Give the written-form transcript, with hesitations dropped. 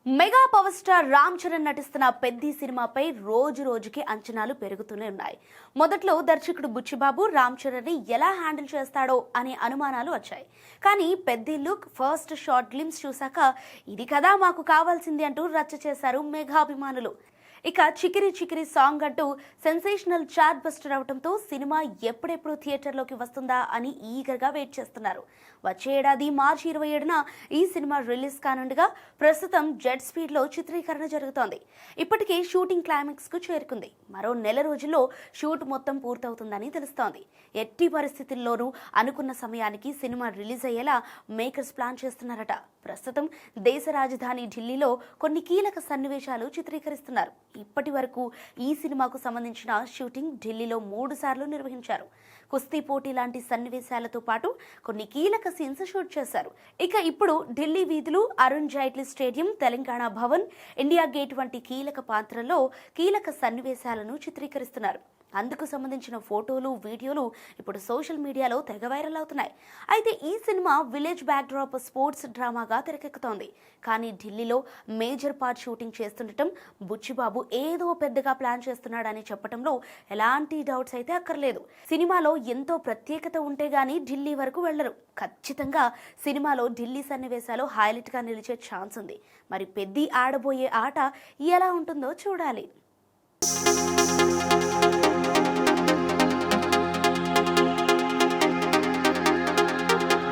Mega power star Ram Charan నటిస్తున్న పెద్ది సినిమాపై రోజు రోజుకి అంచనాలు పెరుగుతూనే ఉన్నాయి. మొదట్లో దర్శకుడు బుచ్చిబాబు రామ్ చరణ్ ని ఎలా హ్యాండిల్ చేస్తాడో అనే అనుమానాలు వచ్చాయి. కానీ Peddi look, first short glimpse చూశాక ఇది కదా మాకు కావాల్సింది అంటూ రచ్చ చేశారు మెగా అభిమానులు. ఇక చికిరి చికిరి సాంగ్ అంటూ సెన్సేషనల్ చాట్ బస్టర్ అవడంతో సినిమా ఎప్పుడెప్పుడు థియేటర్లోకి వస్తుందా అని ఈగర్గా వెయిట్ చేస్తున్నారు. వచ్చే ఏడాది మార్చి 27న ఈ సినిమా రిలీజ్ కానుండగా ప్రస్తుతం జెట్ స్పీడ్లో చిత్రీకరణ జరుగుతోంది. ఇప్పటికే షూటింగ్ క్లైమాక్స్ కు చేరుకుంది. మరో నెల రోజుల్లో షూట్ మొత్తం పూర్తవుతుందని తెలుస్తోంది. ఎట్టి పరిస్థితుల్లోనూ అనుకున్న సమయానికి సినిమా రిలీజ్ అయ్యేలా మేకర్స్ ప్లాన్ చేస్తున్నారట. ప్రస్తుతం దేశ రాజధాని ఢిల్లీలో కొన్ని కీలక సన్నివేశాలు చిత్రీకరిస్తున్నారు. ఇప్పటి వరకు ఈ సినిమాకు సంబంధించిన షూటింగ్ ఢిల్లీలో 3 సార్లు నిర్వహించారు. కుస్తీ పోటీ లాంటి సన్నివేశాలతో పాటు కొన్ని కీలక సీన్స్ షూట్ చేశారు. ఇక ఇప్పుడు ఢిల్లీ వీధులు, Arun Jaitley stadium, Telangana Bhavan, India gate వంటి కీలక పాత్రల్లో కీలక సన్నివేశాలను చిత్రీకరిస్తున్నారు. అందుకు సంబంధించిన ఫోటోలు, వీడియోలు ఇప్పుడు సోషల్ మీడియాలో తెగ వైరల్ అవుతున్నాయి. అయితే ఈ సినిమా విలేజ్ బ్యాక్డ్రాప్ స్పోర్ట్స్ డ్రామాగా తెరకెక్కుతోంది. కానీ ఢిల్లీలో మేజర్ పార్ట్ షూటింగ్ చేస్తుండటం బుచ్చిబాబు ఏదో పెద్దగా ప్లాన్ చేస్తున్నాడని చెప్పడంలో ఎలాంటి డౌట్స్ అయితే అక్కర్లేదు. సినిమాలో ఎంతో ప్రత్యేకత ఉంటే గానీ ఢిల్లీ వరకు వెళ్లరు. ఖచ్చితంగా సినిమాలో ఢిల్లీ సన్నివేశాలు హైలైట్ గా నిలిచే ఛాన్స్ ఉంది. మరి పెద్ది ఆడబోయే ఆట ఎలా ఉంటుందో చూడాలి.